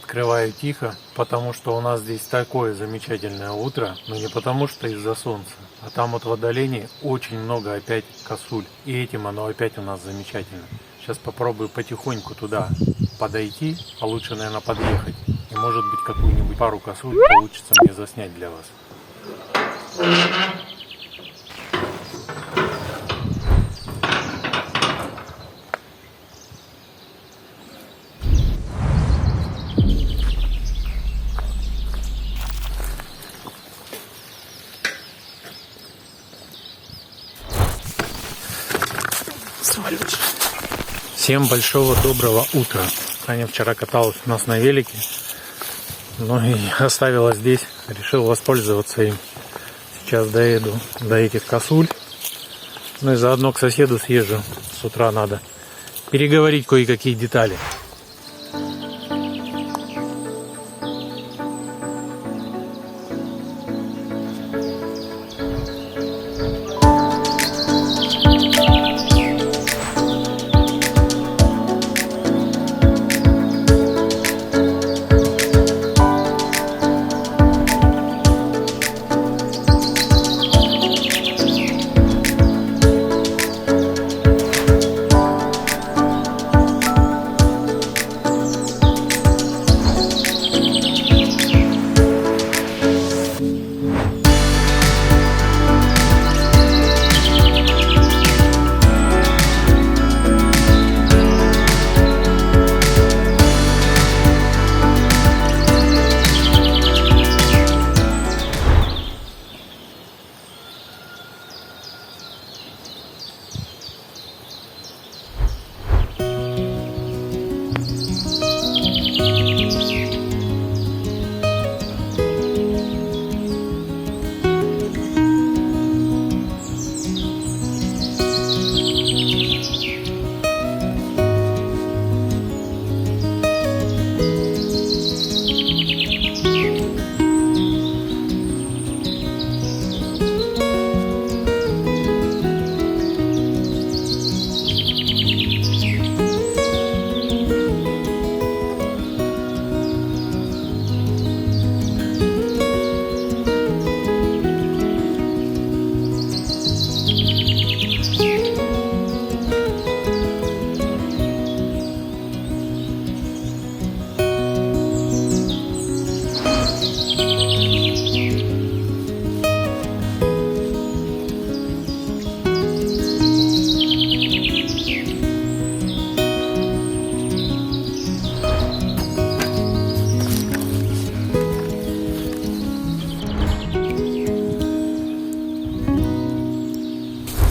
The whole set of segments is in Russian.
открываю тихо, потому что у нас здесь такое замечательное утро, но не потому что из-за солнца, а там вот в отдалении очень много опять косуль, и этим оно опять у нас замечательно. Сейчас попробую потихоньку туда подойти, а лучше, наверное, подъехать, и может быть какую-нибудь пару косуль получится мне заснять для вас. Всем большого доброго утра. Аня вчера каталась у нас на велике, но и оставила здесь, решил воспользоваться им. Сейчас доеду до этих косуль, ну и заодно к соседу съезжу, с утра надо переговорить кое-какие детали.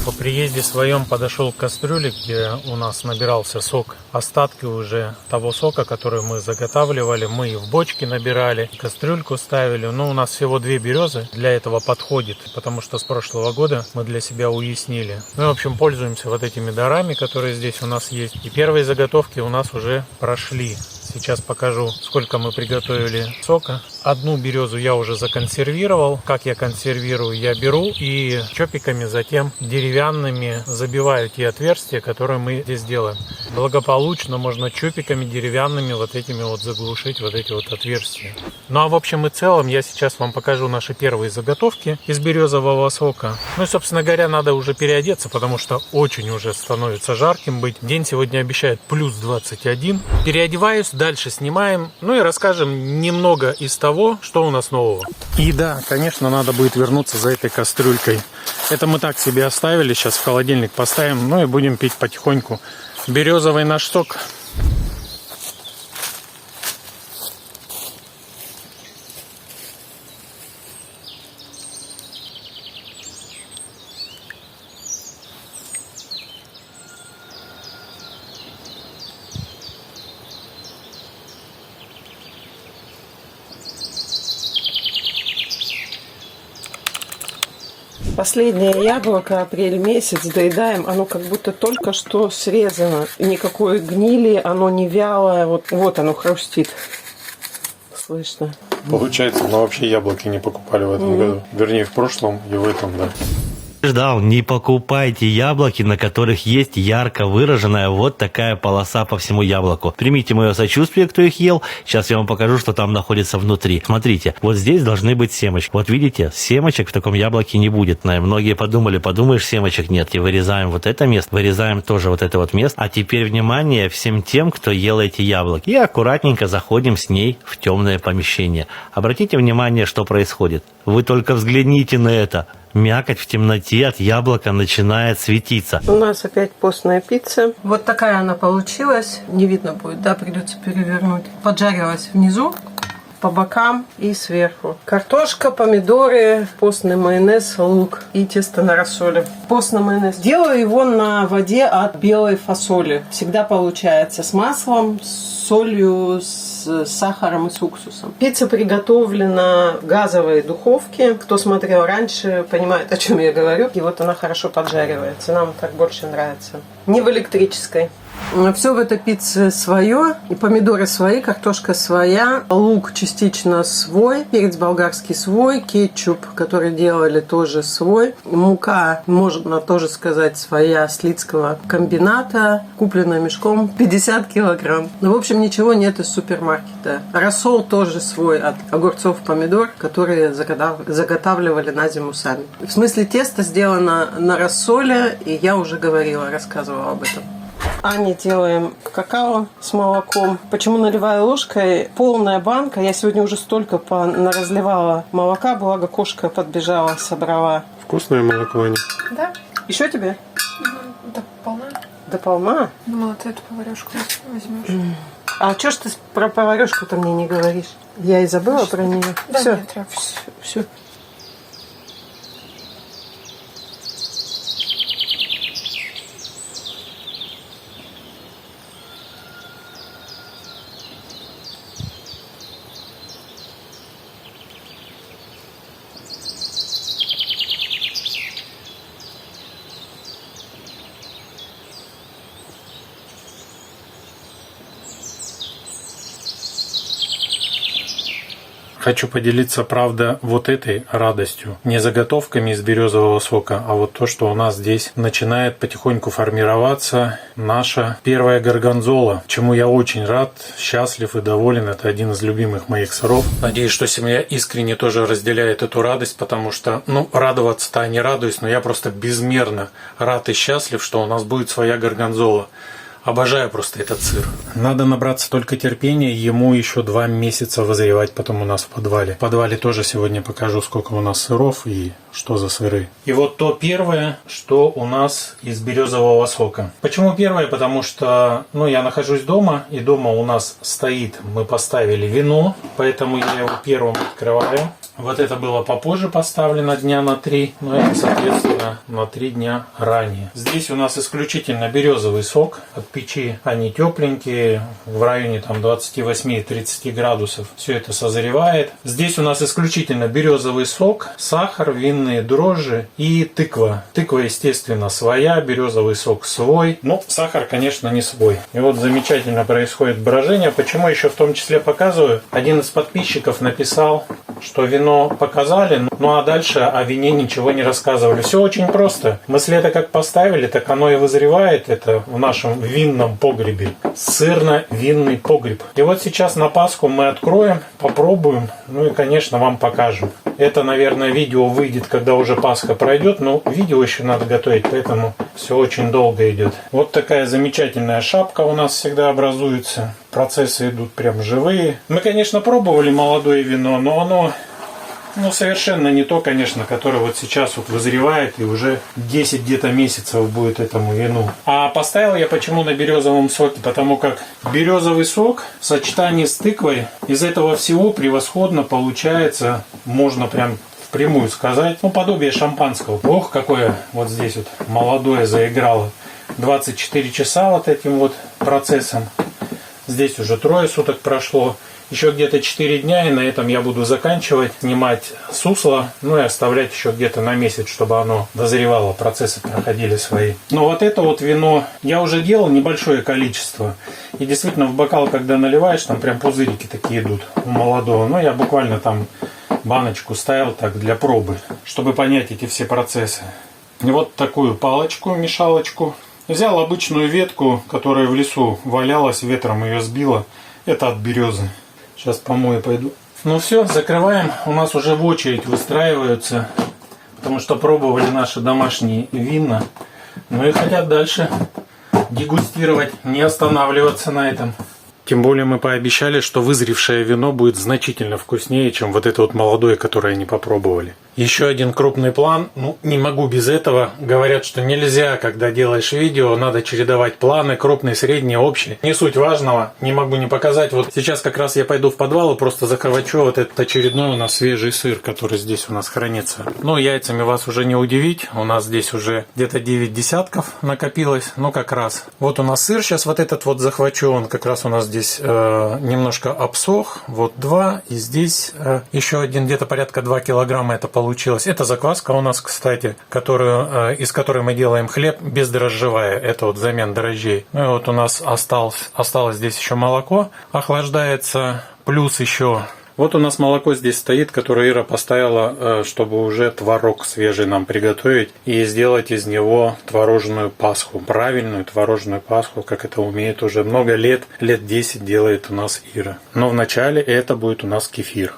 По приезде своем подошел к кастрюле, где у нас набирался сок. Остатки уже того сока, который мы заготавливали, мы и в бочке набирали, кастрюльку ставили. Но у нас всего 2 березы для этого подходит, потому что с прошлого года мы для себя уяснили. Ну, в общем, пользуемся вот этими дарами, которые здесь у нас есть. И первые заготовки у нас уже прошли. Сейчас покажу, сколько мы приготовили сока. Одну березу я уже законсервировал. Как я консервирую? Я беру и чопиками затем деревянными забиваю те отверстия, которые мы здесь делаем. Благополучно можно чопиками деревянными вот этими вот заглушить вот эти вот отверстия. Ну а в общем и целом я сейчас вам покажу наши первые заготовки из березового сока. Ну и собственно говоря, надо уже переодеться, потому что очень уже становится жарким быть. День сегодня обещает плюс 21. Переодеваюсь, дальше снимаем, ну и расскажем немного из того, что у нас нового. И да, конечно, надо будет вернуться за этой кастрюлькой. Это мы так себе оставили, сейчас в холодильник поставим, ну и будем пить потихоньку березовый наш сок. Последнее яблоко, апрель месяц, доедаем, оно как будто только что срезано. Никакой гнили, оно не вялое, вот оно хрустит. Слышно. Получается, мы вообще яблоки не покупали в этом году. Вернее, в прошлом и в этом, да. Ждал, не покупайте яблоки, на которых есть ярко выраженная вот такая полоса по всему яблоку. Примите мое сочувствие, кто их ел. Сейчас я вам покажу, что там находится внутри. Смотрите, вот здесь должны быть семечки. Вот видите, семечек в таком яблоке не будет. Многие подумали, подумаешь, семечек нет. И вырезаем вот это место, вырезаем тоже вот это вот место. А теперь внимание всем тем, кто ел эти яблоки. И аккуратненько заходим с ней в темное помещение. Обратите внимание, что происходит. Вы только взгляните на это. Мякоть в темноте от яблока начинает светиться. У нас опять постная пицца. Вот такая она получилась. Не видно будет, да, придется перевернуть. Поджарилась внизу, по бокам и сверху. Картошка, помидоры, постный майонез, лук и тесто на рассоле. Постный майонез. Делаю его на воде от белой фасоли. Всегда получается с маслом, с солью, с сахаром и с уксусом. Пицца приготовлена в газовой духовке. Кто смотрел раньше, понимает, о чем я говорю. И вот она хорошо поджаривается. Нам так больше нравится. Не в электрической. Все в этой пицце свое. И помидоры свои, картошка своя, лук частично свой, перец болгарский свой, кетчуп, который делали, тоже свой. Мука, можно тоже сказать, своя с Лидского комбината, купленная мешком 50 килограмм. Ну, в общем, ничего нет из супермаркета. Рассол тоже свой от огурцов, помидор, которые заготавливали на зиму сами. В смысле, тесто сделано на рассоле, и я уже говорила, рассказывала об этом. Ане делаем какао с молоком. Почему наливаю ложкой? Полная банка. Я сегодня уже столько разливала молока, благо кошка подбежала, собрала. Вкусное молоко, Аня? Да? Еще тебе? Да полна. Да полна? Думала, ты эту поварешку возьмешь. А что ж ты про поварешку-то мне не говоришь? Я и забыла про нее. Да, Все. нет, Все. Хочу поделиться, правда, вот этой радостью. Не заготовками из березового сока, а вот то, что у нас здесь начинает потихоньку формироваться наша первая горгонзола, чему я очень рад, счастлив и доволен. Это один из любимых моих сыров. Надеюсь, что семья искренне тоже разделяет эту радость, потому что, радоваться-то не радуюсь, но я просто безмерно рад и счастлив, что у нас будет своя горгонзола. Обожаю просто этот сыр. Надо набраться только терпения, ему еще 2 месяца вызревать потом у нас в подвале. В подвале тоже сегодня покажу, сколько у нас сыров и что за сыры. И вот то первое, что у нас из березового сока. Почему первое? Потому что, я нахожусь дома, и дома у нас стоит, мы поставили вино, поэтому я его первым открываю. Вот это было попозже поставлено дня на 3, но это, соответственно, на 3 дня ранее. Здесь у нас исключительно березовый сок от печи. Они тепленькие, в районе 28-30 градусов. Все это созревает. Здесь у нас исключительно березовый сок, сахар, винные дрожжи и тыква. Тыква, естественно, своя, березовый сок свой. Но сахар, конечно, не свой. И вот замечательно происходит брожение. Почему еще в том числе показываю? Один из подписчиков написал, что вино показали, а дальше о вине ничего не рассказывали. Все очень просто. Мы это как поставили, так оно и вызревает. Это в нашем винном погребе. Сырно-винный погреб. И вот сейчас на Пасху мы откроем, попробуем, и, конечно, вам покажем. Это, наверное, видео выйдет, когда уже Пасха пройдет, но видео еще надо готовить, поэтому все очень долго идет. Вот такая замечательная шапка у нас всегда образуется. Процессы идут прям живые. Мы, конечно, пробовали молодое вино, но оно совершенно не то, конечно, которое вот сейчас вызревает и уже 10 где-то месяцев будет этому вину. А поставил я почему на березовом соке? Потому как березовый сок в сочетании с тыквой из этого всего превосходно получается, можно прям впрямую сказать, подобие шампанского. Ох, какое вот здесь вот молодое заиграло. 24 часа вот этим вот процессом. Здесь уже 3 суток прошло. Еще где-то 4 дня, и на этом я буду заканчивать, снимать сусло, и оставлять еще где-то на месяц, чтобы оно дозревало, процессы проходили свои. Но вот это вот вино я уже делал небольшое количество. И действительно в бокал, когда наливаешь, там прям пузырики такие идут у молодого. Я буквально там баночку ставил так для пробы, чтобы понять эти все процессы. вот такую палочку, мешалочку. Взял обычную ветку, которая в лесу валялась, ветром ее сбило. Это от березы. Сейчас помою пойду. Ну все, закрываем. У нас уже в очередь выстраиваются, потому что пробовали наши домашние вина. Ну и хотят дальше дегустировать, не останавливаться на этом. Тем более мы пообещали, что вызревшее вино будет значительно вкуснее, чем вот это вот молодое, которое они попробовали. Еще один крупный план. Ну, не могу без этого. Говорят, что нельзя, когда делаешь видео, надо чередовать планы, крупный, средний, общий. Не суть важного. Не могу не показать. Вот сейчас как раз я пойду в подвал и просто захвачу вот этот очередной у нас свежий сыр, который здесь у нас хранится. Ну, яйцами вас уже не удивить. У нас здесь уже где-то 9 десятков накопилось. Ну, как раз. Вот у нас сыр сейчас вот этот вот захвачу. Он как раз у нас здесь немножко обсох. Вот 2. И здесь еще один, где-то порядка 2 килограмма это получилось. Это закваска у нас, кстати, из которой мы делаем хлеб бездрожжевая. Это вот взамен дрожжей. Ну и вот у нас осталось здесь еще молоко. Охлаждается. Плюс еще... Вот у нас молоко здесь стоит, которое Ира поставила, чтобы уже творог свежий нам приготовить и сделать из него творожную пасху. Правильную творожную пасху, как это умеет уже много лет. Лет 10 делает у нас Ира. Но вначале это будет у нас кефир.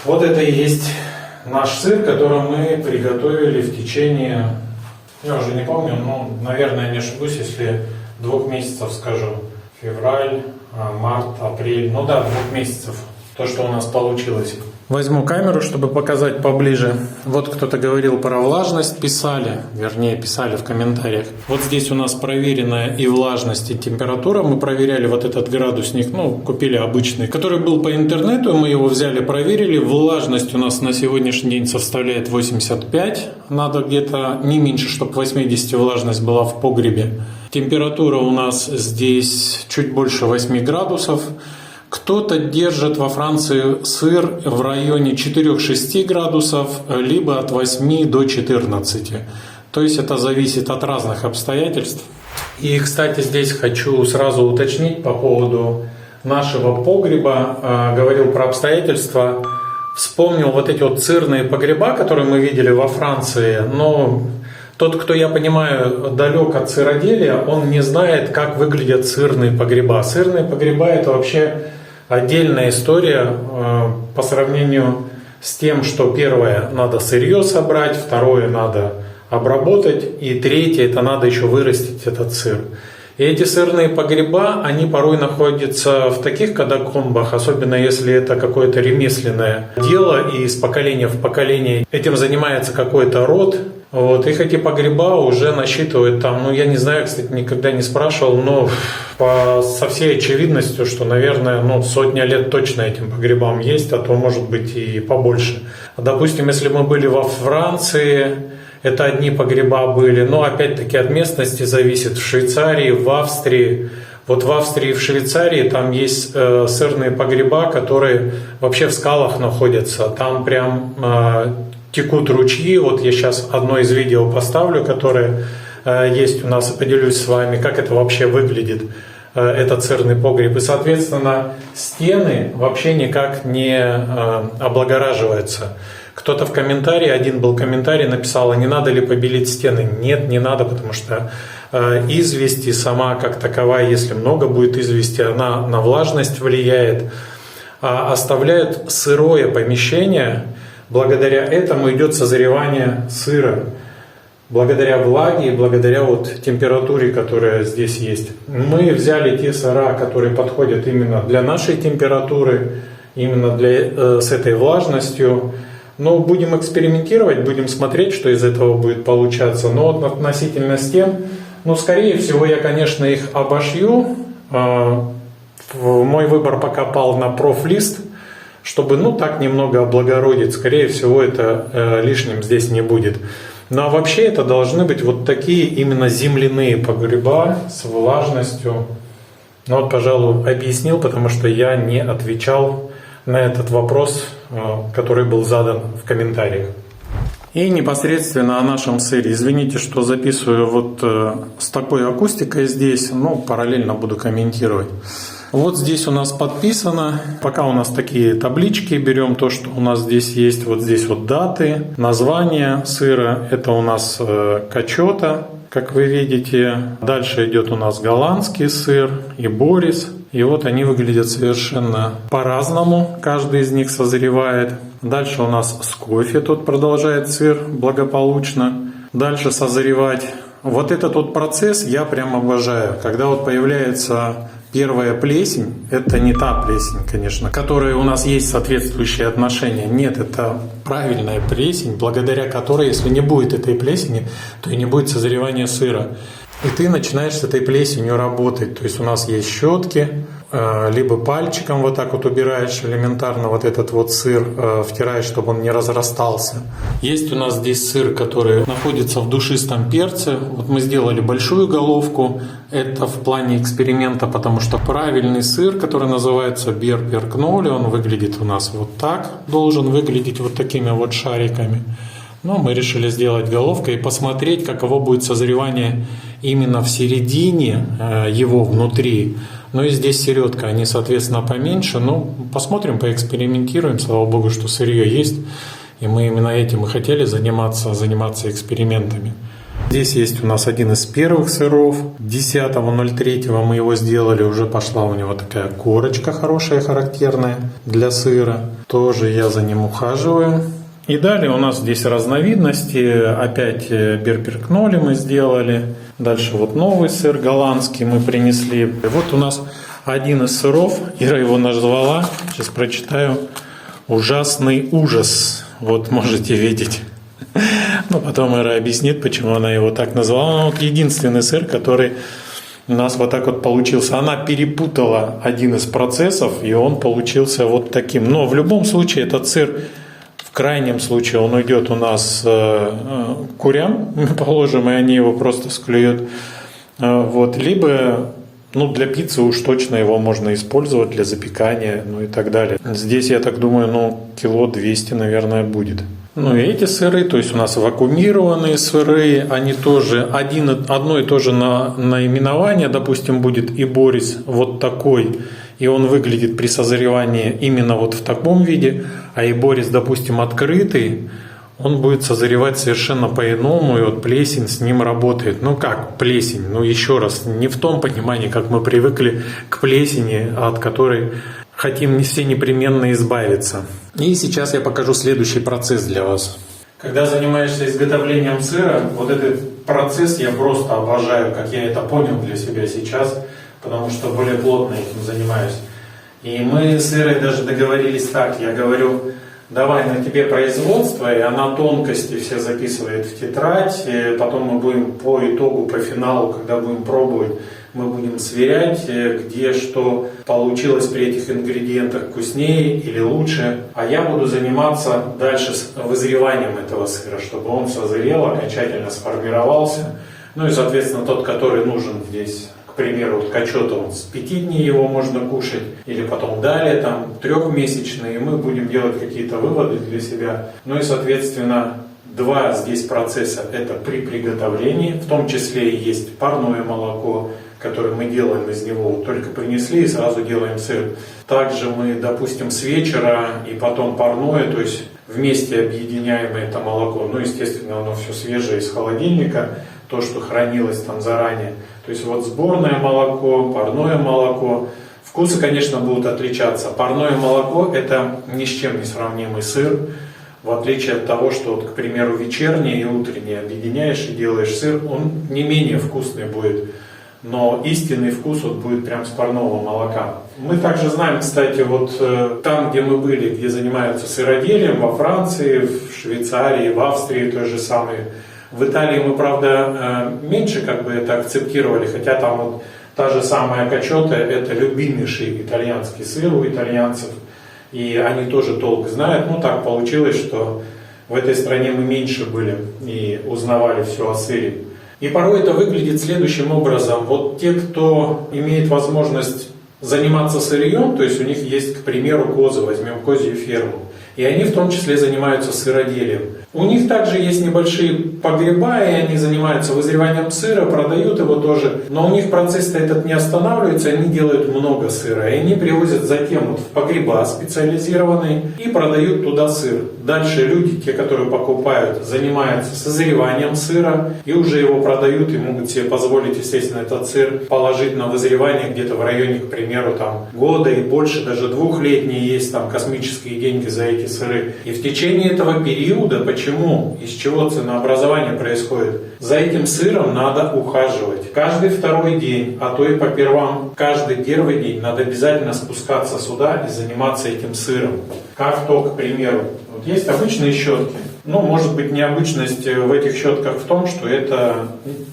Вот это и есть наш сыр, который мы приготовили в течение, я уже не помню, но, наверное, не ошибусь, если 2 месяцев скажу. Февраль, март, апрель, ну да, 2 месяцев. То, что у нас получилось. Возьму камеру, чтобы показать поближе. Вот кто-то говорил про влажность, писали в комментариях. Вот здесь у нас проверенная и влажность, и температура. Мы проверяли вот этот градусник, купили обычный, который был по интернету. Мы его взяли, проверили. Влажность у нас на сегодняшний день составляет 85. Надо где-то не меньше, чтобы 80 влажность была в погребе. Температура у нас здесь чуть больше 8 градусов. Кто-то держит во Франции сыр в районе 4-6 градусов, либо от 8 до 14. То есть это зависит от разных обстоятельств. И, кстати, здесь хочу сразу уточнить по поводу нашего погреба. Говорил про обстоятельства. Вспомнил вот эти вот сырные погреба, которые мы видели во Франции. Но тот, кто, я понимаю, далек от сыроделия, он не знает, как выглядят сырные погреба. Сырные погреба – это вообще отдельная история по сравнению с тем, что первое надо сырье собрать, второе надо обработать, и третье это надо еще вырастить этот сыр. И эти сырные погреба, они порой находятся в таких катакомбах, особенно если это какое-то ремесленное дело, и из поколения в поколение этим занимается какой-то род. Вот, их эти погреба уже насчитывают там, я не знаю, кстати, никогда не спрашивал, но со всей очевидностью, что, наверное, 100 лет точно этим погребам есть, а то, может быть, и побольше. Допустим, если мы были во Франции, это одни погреба были, но опять-таки от местности зависит. В Швейцарии, в Австрии. Вот в Австрии и в Швейцарии там есть сырные погреба, которые вообще в скалах находятся. Там прям текут ручьи. Вот я сейчас одно из видео поставлю, которое есть у нас, и поделюсь с вами, как это вообще выглядит, этот сырный погреб. И, соответственно, стены вообще никак не облагораживаются. Кто-то в комментарии, один был комментарий, написал, а не надо ли побелить стены? Нет, не надо, потому что известь и сама как таковая, если много будет извести, она на влажность влияет. А оставляют сырое помещение, благодаря этому идет созревание сыра. Благодаря влаге и благодаря температуре, которая здесь есть. Мы взяли те сыра, которые подходят именно для нашей температуры. именно с этой влажностью. Но будем экспериментировать, будем смотреть, что из этого будет получаться. Но вот относительно стен, скорее всего, я, конечно, их обошью. Мой выбор пока пал на профлист, чтобы, так немного облагородить. Скорее всего, это лишним здесь не будет. Ну а вообще это должны быть вот такие именно земляные погреба с влажностью. Пожалуй, объяснил, потому что я не отвечал на этот вопрос, который был задан в комментариях. И непосредственно о нашем сыре. Извините, что записываю вот с такой акустикой здесь, параллельно буду комментировать. Вот здесь у нас подписано, пока у нас такие таблички, берем то, что у нас здесь есть, вот здесь вот даты, название сыра, это у нас качота, как вы видите. Дальше идет у нас голландский сыр и Борис. И вот они выглядят совершенно по-разному, каждый из них созревает. Дальше у нас с кофе тут продолжает сыр благополучно. Дальше созревать. Вот этот вот процесс я прям обожаю. Когда вот появляется первая плесень, это не та плесень, конечно, которой у нас есть соответствующие отношения. Нет, это правильная плесень, благодаря которой, если не будет этой плесени, то и не будет созревания сыра. И ты начинаешь с этой плесенью работать. То есть у нас есть щетки, либо пальчиком вот так вот убираешь элементарно вот этот вот сыр, втираешь, чтобы он не разрастался. Есть у нас здесь сыр, который находится в душистом перце. Вот мы сделали большую головку. Это в плане эксперимента, потому что правильный сыр, который называется Берперкноли, он выглядит у нас вот так, должен выглядеть вот такими вот шариками. Но мы решили сделать головкой и посмотреть, каково будет созревание именно в середине его внутри. Ну и здесь середка, они, соответственно, поменьше. Посмотрим, поэкспериментируем. Слава богу, что сырье есть. И мы именно этим и хотели заниматься экспериментами. Здесь есть у нас один из первых сыров. 10.03 мы его сделали. Уже пошла у него такая корочка хорошая, характерная для сыра. Тоже я за ним ухаживаю. И далее у нас здесь разновидности. Опять Берперкноли мы сделали. Дальше вот новый сыр голландский мы принесли. И вот у нас один из сыров. Ира его назвала. Сейчас прочитаю. Ужасный ужас. Вот можете видеть. Потом Ира объяснит, почему она его так назвала. Вот единственный сыр, который у нас вот так вот получился. Она перепутала один из процессов, и он получился вот таким. Но в любом случае этот сыр, в крайнем случае, он уйдет у нас курям, мы положим, и они его просто склюют. Либо для пиццы уж точно его можно использовать для запекания, и так далее. Здесь, я так думаю, кило 200, наверное, будет. И эти сыры, то есть у нас вакуумированные сыры, они тоже одно и то же наименование, допустим, будет и Борис вот такой, и он выглядит при созревании именно вот в таком виде, а и Борис, допустим, открытый, он будет созревать совершенно по-иному, и вот плесень с ним работает. Как плесень? Еще раз, не в том понимании, как мы привыкли к плесени, от которой хотим все непременно избавиться. И сейчас я покажу следующий процесс для вас. Когда занимаешься изготовлением сыра, вот этот процесс я просто обожаю, как я это понял для себя сейчас, потому что более плотно этим занимаюсь. И мы с Ирой даже договорились так, я говорю: давай на тебе производство, и она тонкости все записывает в тетрадь, и потом мы будем по итогу, по финалу, когда будем пробовать, мы будем сверять, где что получилось при этих ингредиентах вкуснее или лучше. А я буду заниматься дальше вызреванием этого сыра, чтобы он созрел, окончательно сформировался. И, соответственно, тот, который нужен здесь, к примеру, качота, с 5 дней его можно кушать, или потом далее, 3-месячные, и мы будем делать какие-то выводы для себя. И, соответственно, два здесь процесса – это при приготовлении, в том числе и есть парное молоко, которое мы делаем из него, только принесли и сразу делаем сыр. Также мы, допустим, с вечера и потом парное, то есть вместе объединяем это молоко. Естественно, оно все свежее из холодильника, то, что хранилось там заранее. То есть вот сборное молоко, парное молоко. Вкусы, конечно, будут отличаться. Парное молоко – это ни с чем не сравнимый сыр. В отличие от того, что, к примеру, вечернее и утреннее объединяешь и делаешь сыр, он не менее вкусный будет. но истинный вкус вот будет прям с парного молока. Мы также знаем, кстати, вот там, где мы были, где занимаются сыроделием, во Франции, в Швейцарии, в Австрии той же самой. В Италии мы, правда, меньше как бы это акцептировали, хотя там вот та же самая качота – это любимейший итальянский сыр у итальянцев. И они тоже толк знают. Ну, так получилось, что в этой стране мы меньше были и узнавали все о сыре. И порой это выглядит следующим образом. Вот те, кто имеет возможность заниматься сырьем, то есть у них есть, к примеру, козы, возьмем козью ферму, и они в том числе занимаются сыроделием. У них также есть небольшие погреба, и они занимаются вызреванием сыра, продают его тоже. Но у них процесс-то этот не останавливается, они делают много сыра. И они привозят затем вот в погреба специализированные и продают туда сыр. Дальше люди, те, которые покупают, занимаются созреванием сыра и уже его продают и могут себе позволить, естественно, этот сыр положить на вызревание где-то в районе, к примеру, там, года и больше, даже двухлетние есть там космические деньги за эти сыры. И в течение этого периода, почему, из чего ценообразование происходит, за этим сыром надо ухаживать. Каждый второй день, а то и по первам, каждый первый день надо обязательно спускаться сюда и заниматься этим сыром. Как то, к примеру, вот есть обычные щетки. Ну, может быть, необычность в этих щетках в том, что это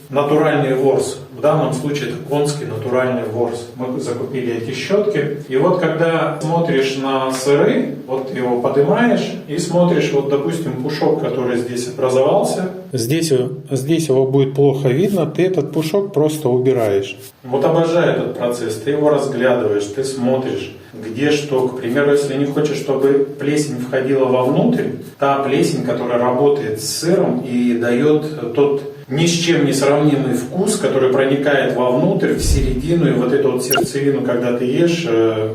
натуральный ворс. В данном случае это конский натуральный ворс. Мы закупили эти щетки. И вот когда смотришь на сыры, вот его поднимаешь и смотришь, вот, допустим, пушок, который здесь образовался. Здесь его будет плохо видно, ты этот пушок просто убираешь. Вот обожаю этот процесс. Ты его разглядываешь, ты смотришь, где что. К примеру, если не хочешь, чтобы плесень входила вовнутрь, та плесень, которая работает с сыром и дает тот ни с чем не сравнимый вкус, который проникает вовнутрь, в середину, и вот эту вот сердцевину, когда ты ешь,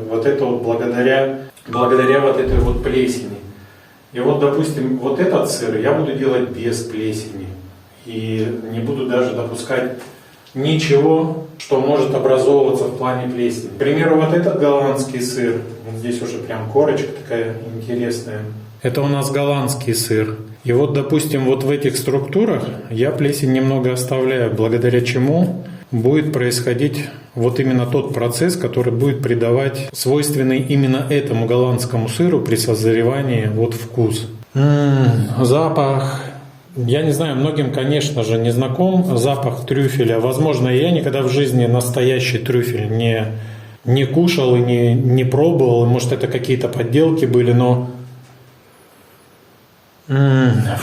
вот это вот благодаря вот этой вот плесени. И вот, допустим, вот этот сыр я буду делать без плесени. И не буду даже допускать ничего, что может образовываться в плане плесени. К примеру, вот этот голландский сыр, вот здесь уже прям корочка такая интересная. Это у нас голландский сыр. И вот, допустим, вот в этих структурах я плесень немного оставляю, благодаря чему будет происходить вот именно тот процесс, который будет придавать свойственный именно этому голландскому сыру при созревании вот вкус. Запах. Я не знаю, многим, конечно же, не знаком запах трюфеля. Возможно, я никогда в жизни настоящий трюфель не кушал и не пробовал. Может, это какие-то подделки были, но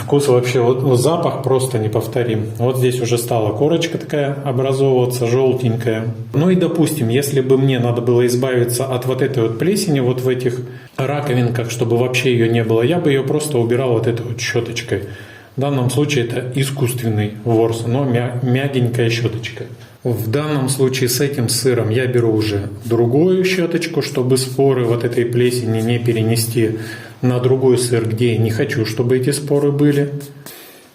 вкус вообще, вот запах просто неповторим. Вот здесь уже стала корочка такая образовываться, желтенькая. Ну и допустим, если бы мне надо было избавиться от вот этой вот плесени, вот в этих раковинках, чтобы вообще ее не было, я бы ее просто убирал вот этой вот щеточкой. В данном случае это искусственный ворс, но мягенькая щеточка. В данном случае с этим сыром я беру уже другую щеточку, чтобы споры вот этой плесени не перенести на другой сыр, где я не хочу, чтобы эти споры были.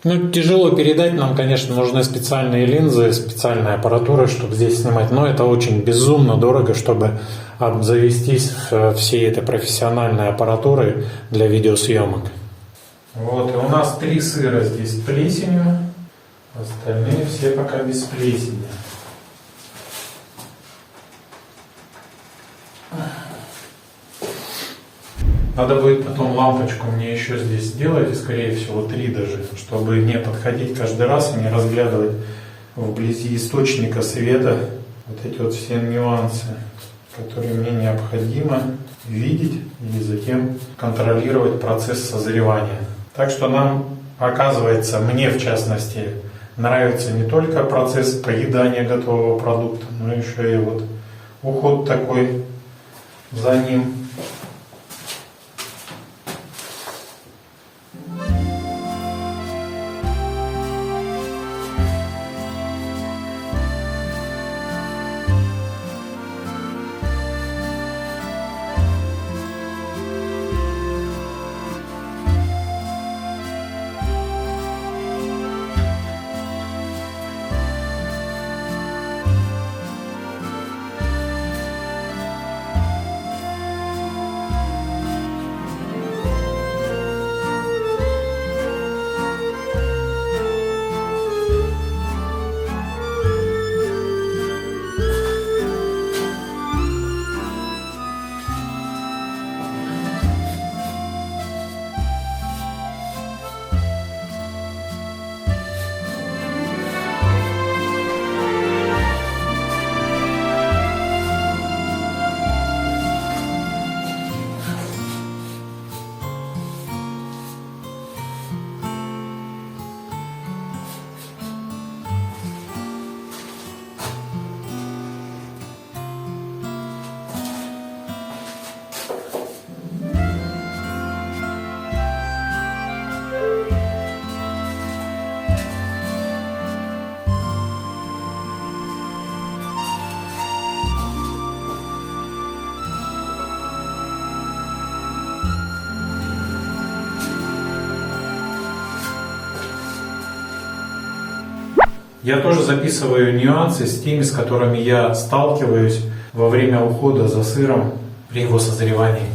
Ну, тяжело передать, нам, конечно, нужны специальные линзы, специальная аппаратура, чтобы здесь снимать, но это очень безумно дорого, чтобы обзавестись всей этой профессиональной аппаратурой для видеосъемок. Вот, и у нас 3 сыра здесь с плесенью, остальные все пока без плесени. Надо будет потом лампочку мне еще здесь сделать, и скорее всего 3 даже, чтобы не подходить каждый раз и не разглядывать вблизи источника света вот эти вот все нюансы, которые мне необходимо видеть и затем контролировать процесс созревания. Так что нам, оказывается, мне в частности, нравится не только процесс поедания готового продукта, но еще и вот уход такой за ним. Я тоже записываю нюансы с теми, с которыми я сталкиваюсь во время ухода за сыром при его созревании.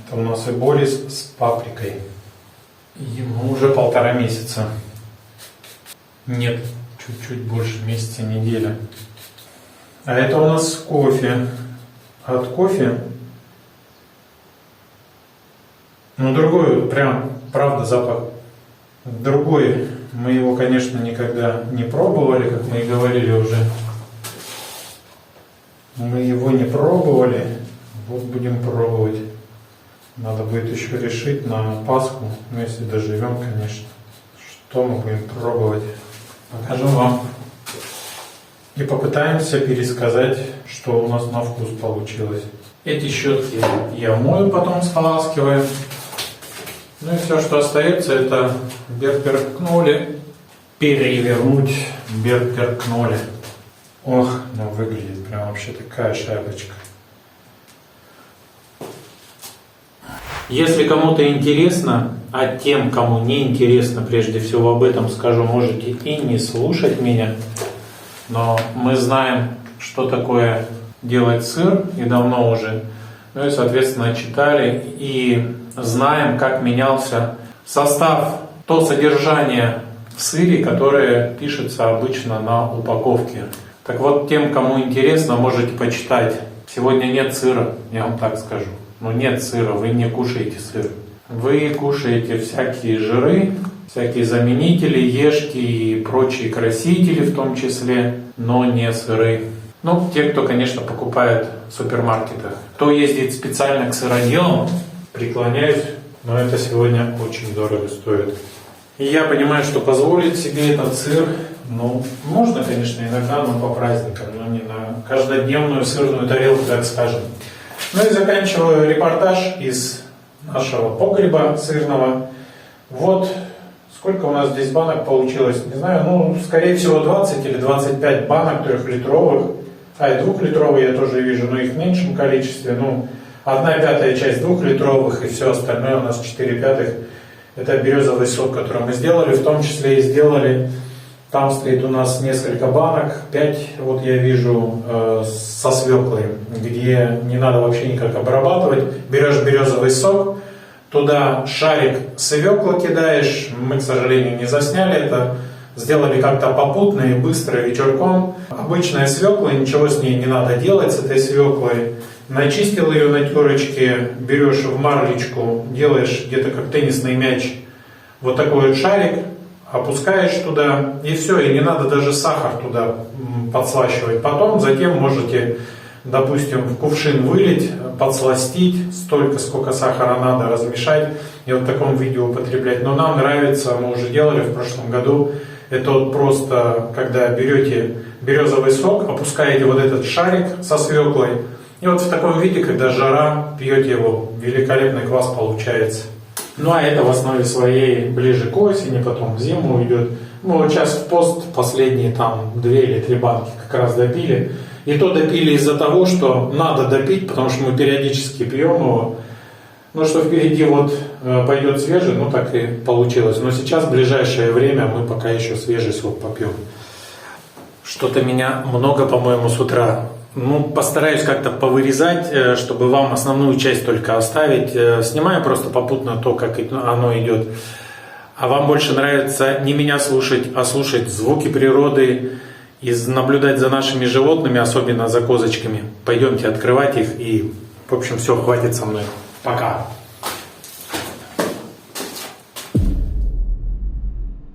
Это у нас эболис с паприкой. Ему уже 1,5 месяца. Нет, чуть-чуть больше месяца, неделя. А это у нас кофе. От кофе, ну, другой, прям, правда, запах другой. Мы его, конечно, никогда не пробовали, как мы и говорили уже. Мы его не пробовали, вот будем пробовать. Надо будет еще решить на Пасху, ну, если доживем, конечно, что мы будем пробовать. Покажу вам. И попытаемся пересказать, что у нас на вкус получилось. Эти щетки я мою, потом споласкиваю. Ну и все, что остается, это берперкнули. Перевернуть берперкнули. Ох, ну выглядит прям вообще такая шайбочка. Если кому-то интересно, а тем, кому не интересно, прежде всего об этом скажу, можете и не слушать меня. Но мы знаем, что такое делать сыр, и давно уже. Ну и, соответственно, читали и знаем, как менялся состав, то содержание в сыре, которое пишется обычно на упаковке. Так вот, тем, кому интересно, можете почитать. Сегодня нет сыра, я вам так скажу. Но нет сыра, вы не кушаете сыр. Вы кушаете всякие жиры, всякие заменители, ешки и прочие красители в том числе, но не сыры. Ну, те, кто, конечно, покупает в супермаркетах. Кто ездит специально к сыроделам, преклоняюсь, но это сегодня очень дорого стоит. И я понимаю, что позволить себе этот сыр, ну, можно, конечно, иногда, но по праздникам, но не на каждодневную сырную тарелку, так скажем. Ну и заканчиваю репортаж из нашего погреба сырного. Вот сколько у нас здесь банок получилось, не знаю, ну, скорее всего 20 или 25 банок 3-литровых. А и 2-литровые я тоже вижу, но их в меньшем количестве. Ну, 1/5 часть 2-литровых, и все остальное у нас 4/5. Это березовый сок, который мы сделали, в том числе и сделали. Там стоит у нас несколько банок, 5, вот я вижу, со свеклой, где не надо вообще никак обрабатывать. Берешь березовый сок, туда шарик свеклы кидаешь, мы, к сожалению, не засняли это, сделали как-то попутно и быстро вечерком. Обычная свекла, ничего с ней не надо делать, с этой свеклой. Начистил ее на терочке, берешь в марлечку, делаешь где-то как теннисный мяч, вот такой вот шарик, опускаешь туда, и все, и не надо даже сахар туда подслащивать. Потом, затем можете, допустим, в кувшин вылить, подсластить, столько, сколько сахара надо, размешать и вот в таком виде употреблять. Но нам нравится, мы уже делали в прошлом году, это вот просто, когда берете березовый сок, опускаете вот этот шарик со свеклой, и вот в таком виде, когда жара, пьете его, великолепный квас получается. Ну а это в основе своей ближе к осени, потом в зиму уйдет. Мы вот сейчас в пост последние там 2 или 3 банки как раз допили. И то допили из-за того, что надо допить, потому что мы периодически пьем его. Ну что впереди вот пойдет свежий, ну так и получилось. Но сейчас в ближайшее время мы пока еще свежий сок попьем. Что-то меня много, по-моему, с утра. Ну, постараюсь как-то повырезать, чтобы вам основную часть только оставить. Снимаю просто попутно то, как оно идет. А вам больше нравится не меня слушать, а слушать звуки природы и наблюдать за нашими животными, особенно за козочками. Пойдемте открывать их и, в общем, все, хватит со мной. Пока.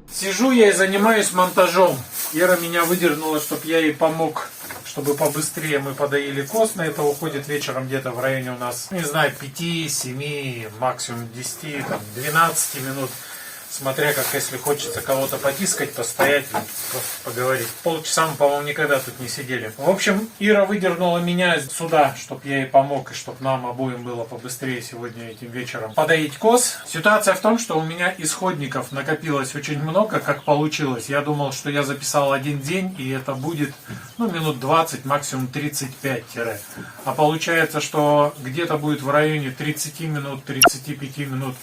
Сижу я и занимаюсь монтажом. Ира меня выдернула, чтобы я ей помог, чтобы побыстрее мы подоили коз. На это уходит вечером где-то в районе у нас, не знаю, 5, 7, максимум 10, там, 12 минут. Смотря как, если хочется кого-то потискать, постоять, просто поговорить. Полчаса мы, по-моему, никогда тут не сидели. В общем, Ира выдернула меня сюда, чтобы я ей помог, и чтобы нам обоим было побыстрее сегодня этим вечером подоить коз. Ситуация в том, что у меня исходников накопилось очень много, как получилось. Я думал, что я записал 1 день, и это будет, ну, минут 20, максимум 35 тире. А получается, что где-то будет в районе 30 минут, 35 минут.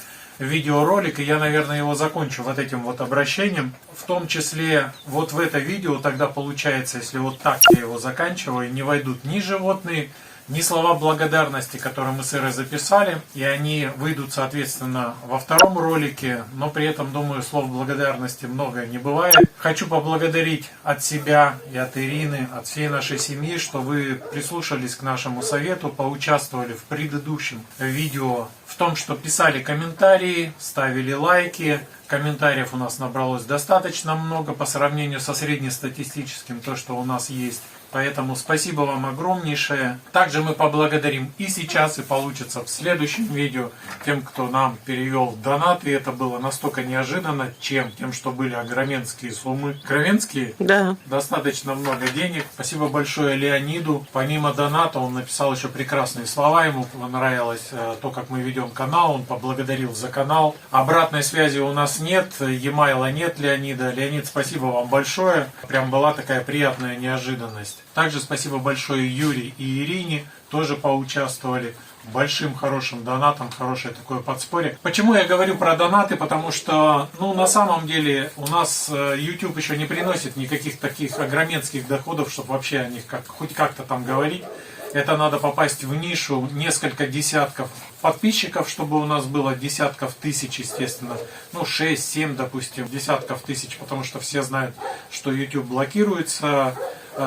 видеоролик, и я, наверное, его закончу вот этим вот обращением. В том числе вот в это видео тогда получается, если вот так я его заканчиваю, не войдут ни животные, ни слова благодарности, которые мы с Ирой записали, и они выйдут, соответственно, во втором ролике, но при этом, думаю, слов благодарности много не бывает. Хочу поблагодарить от себя и от Ирины, от всей нашей семьи, что вы прислушались к нашему совету, поучаствовали в предыдущем видео в том, что писали комментарии, ставили лайки. Комментариев у нас набралось достаточно много по сравнению со среднестатистическим, то, что у нас есть. Поэтому спасибо вам огромнейшее. Также мы поблагодарим и сейчас, и получится в следующем видео тем, кто нам перевел донаты. Это было настолько неожиданно, чем тем, что были огроменские суммы. Огроменские? Да. Достаточно много денег. Спасибо большое Леониду. Помимо доната он написал еще прекрасные слова. Ему понравилось то, как мы ведем канал. Он поблагодарил за канал. Обратной связи у нас нет. Емайла нет Леонида. Леонид, спасибо вам большое. Прям была такая приятная неожиданность. Также спасибо большое Юрий и Ирине, тоже поучаствовали. Большим хорошим донатом, хорошее такое подспорье. Почему я говорю про донаты? Потому что, на самом деле, у нас YouTube еще не приносит никаких таких огроменских доходов, чтобы вообще о них хоть как-то там говорить. Это надо попасть в нишу несколько десятков подписчиков, чтобы у нас было десятков тысяч, естественно. 6-7, допустим, десятков тысяч, потому что все знают, что YouTube блокируется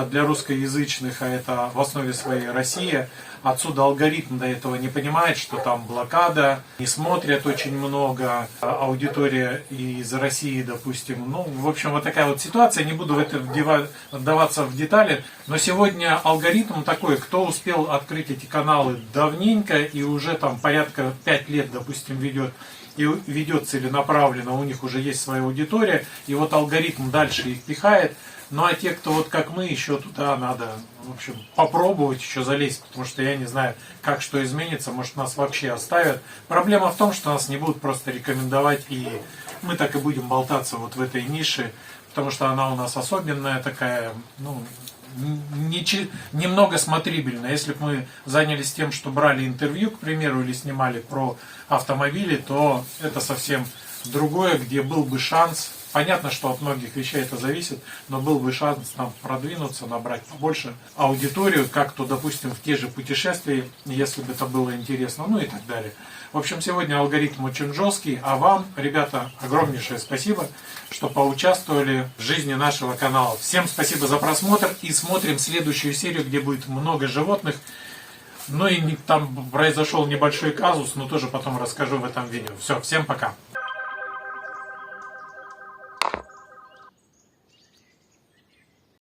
для русскоязычных, а это в основе своей Россия. Отсюда алгоритм до этого не понимает, что там блокада, не смотрят очень много, аудитория из России, допустим. В общем, вот такая вот ситуация, не буду в это вдаваться в детали, но сегодня алгоритм такой, кто успел открыть эти каналы давненько и уже там порядка 5 лет, допустим, ведет целенаправленно, у них уже есть своя аудитория, и вот алгоритм дальше их пихает. Ну а те, кто вот как мы, еще туда надо, в общем, попробовать еще залезть, потому что я не знаю, как что изменится, может нас вообще оставят. Проблема в том, что нас не будут просто рекомендовать, и мы так и будем болтаться вот в этой нише, потому что она у нас особенная такая, немного смотрибельная. Если бы мы занялись тем, что брали интервью, к примеру, или снимали про автомобили, то это совсем другое, где был бы шанс. Понятно, что от многих вещей это зависит, но был бы шанс нам продвинуться, набрать побольше аудиторию, как то, допустим, в те же путешествия, если бы это было интересно, и так далее. В общем, сегодня алгоритм очень жесткий, а вам, ребята, огромнейшее спасибо, что поучаствовали в жизни нашего канала. Всем спасибо за просмотр и смотрим следующую серию, где будет много животных. И там произошел небольшой казус, но тоже потом расскажу в этом видео. Все, всем пока.